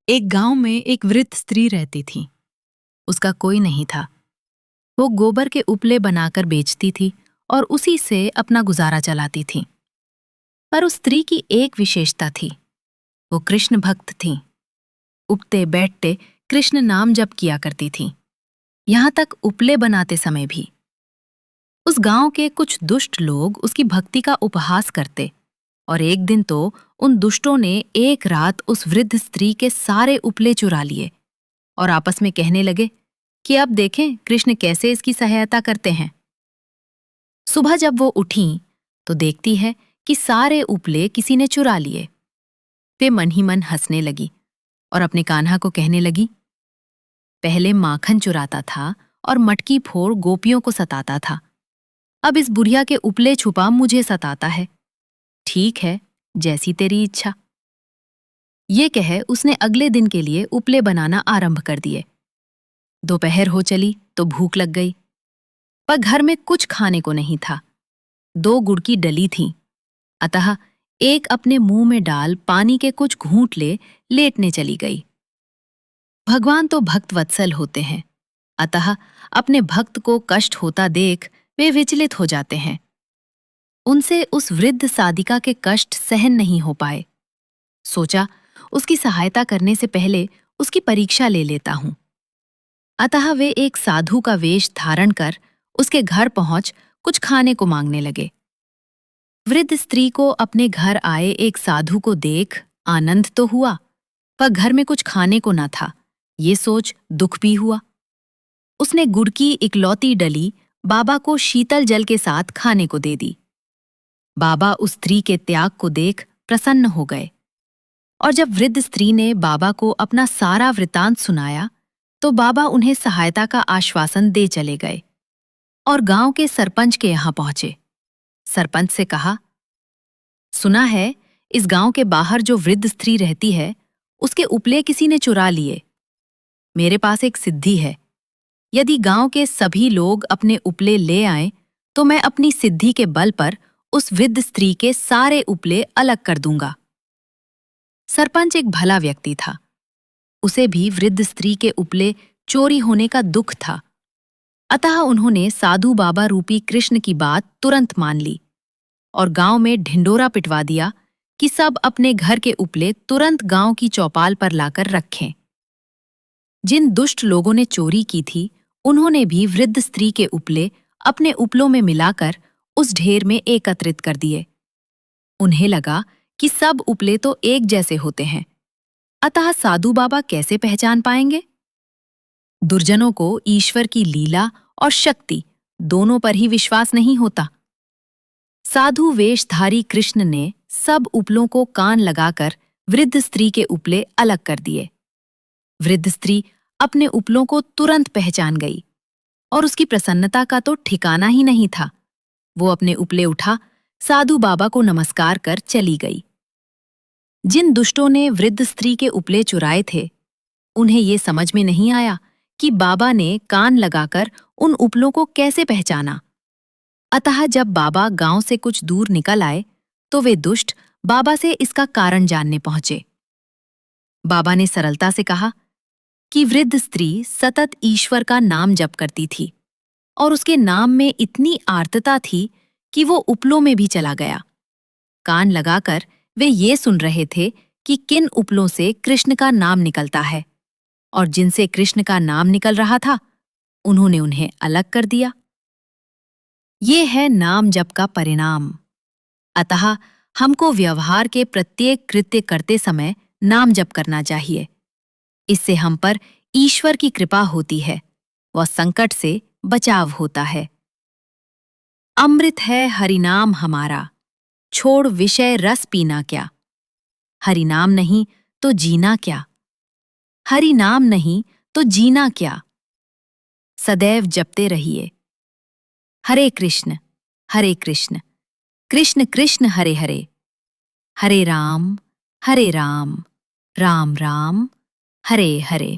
एक गांव में एक वृद्ध स्त्री रहती थी। उसका कोई नहीं था। वो गोबर के उपले बनाकर बेचती थी और उसी से अपना गुजारा चलाती थी। पर उस स्त्री की एक विशेषता थी। वो कृष्ण भक्त थी। उठते बैठते कृष्ण नाम जप किया करती थी, यहाँ तक उपले बनाते समय भी। उस गांव के कुछ दुष्ट लोग उसकी भक्ति का उपहास करते और एक दिन तो उन दुष्टों ने एक रात उस वृद्ध स्त्री के सारे उपले चुरा लिए और आपस में कहने लगे कि अब देखें कृष्ण कैसे इसकी सहायता करते हैं। सुबह जब वो उठीं तो देखती है कि सारे उपले किसी ने चुरा लिए। वे मन ही मन हंसने लगी और अपने कान्हा को कहने लगी, पहले माखन चुराता था और मटकी फोड़ गोपियों को सताता था, अब इस बुढ़िया के उपले छुपा मुझे सताता है। ठीक है, जैसी तेरी इच्छा। ये कह उसने अगले दिन के लिए उपले बनाना आरंभ कर दिए। दोपहर हो चली तो भूख लग गई, पर घर में कुछ खाने को नहीं था। 2 गुड़ की डली थी, अतः एक अपने मुंह में डाल पानी के कुछ घूंट ले लेटने चली गई। भगवान तो भक्त वत्सल होते हैं, अतः अपने भक्त को कष्ट होता देख वे विचलित हो जाते हैं। उनसे उस वृद्ध साधिका के कष्ट सहन नहीं हो पाए। सोचा उसकी सहायता करने से पहले उसकी परीक्षा ले लेता हूं। अतः वे एक साधु का वेश धारण कर उसके घर पहुंच कुछ खाने को मांगने लगे। वृद्ध स्त्री को अपने घर आए एक साधु को देख आनंद तो हुआ, पर घर में कुछ खाने को न था, ये सोच दुख भी हुआ। उसने गुड़ की इकलौती डली बाबा को शीतल जल के साथ खाने को दे दी। बाबा उस स्त्री के त्याग को देख प्रसन्न हो गए और जब वृद्ध स्त्री ने बाबा को अपना सारा वृतांत सुनाया तो बाबा उन्हें सहायता का आश्वासन दे चले गए और गांव के सरपंच के यहाँ पहुंचे। सरपंच से कहा, सुना है इस गांव के बाहर जो वृद्ध स्त्री रहती है उसके उपले किसी ने चुरा लिए। मेरे पास एक सिद्धि है, यदि गांव के सभी लोग अपने उपले ले आएं तो मैं अपनी सिद्धि के बल पर उस वृद्ध स्त्री के सारे उपले अलग कर दूंगा। सरपंच एक भला व्यक्ति था। उसे भी वृद्ध स्त्री के उपले चोरी होने का दुख था, अतः उन्होंने साधु बाबा रूपी कृष्ण की बात तुरंत मान ली और गांव में ढिंडोरा पिटवा दिया कि सब अपने घर के उपले तुरंत गांव की चौपाल पर लाकर रखें। जिन दुष्ट लोगों ने चोरी की थी उन्होंने भी वृद्ध स्त्री के उपले अपने उपलों में मिलाकर उस ढेर में एकत्रित कर दिए। उन्हें लगा कि सब उपले तो एक जैसे होते हैं, अतः साधु बाबा कैसे पहचान पाएंगे। दुर्जनों को ईश्वर की लीला और शक्ति दोनों पर ही विश्वास नहीं होता। साधु वेशधारी कृष्ण ने सब उपलों को कान लगाकर वृद्ध स्त्री के उपले अलग कर दिए। वृद्ध स्त्री अपने उपलों को तुरंत पहचान गई और उसकी प्रसन्नता का तो ठिकाना ही नहीं था। वो अपने उपले उठा साधु बाबा को नमस्कार कर चली गई। जिन दुष्टों ने वृद्ध स्त्री के उपले चुराए थे उन्हें ये समझ में नहीं आया कि बाबा ने कान लगाकर उन उपलों को कैसे पहचाना। अतः जब बाबा गांव से कुछ दूर निकल आए तो वे दुष्ट बाबा से इसका कारण जानने पहुंचे। बाबा ने सरलता से कहा कि वृद्ध स्त्री सतत ईश्वर का नाम जप करती थी और उसके नाम में इतनी आर्तता थी कि वो उपलों में भी चला गया। कान लगाकर वे ये सुन रहे थे कि किन उपलों से कृष्ण का नाम निकलता है, और जिनसे कृष्ण का नाम निकल रहा था उन्होंने उन्हें अलग कर दिया। ये है नाम जप का परिणाम। अतः हमको व्यवहार के प्रत्येक कृत्य करते समय नाम जप करना चाहिए। इससे हम पर ईश्वर की कृपा होती है व संकट से बचाव होता है। अमृत है हरिनाम हमारा, छोड़ विषय रस पीना क्या। हरिनाम नहीं तो जीना क्या, हरि नाम नहीं तो जीना क्या। सदैव जपते रहिए। हरे कृष्ण कृष्ण कृष्ण हरे हरे, हरे राम राम राम हरे हरे।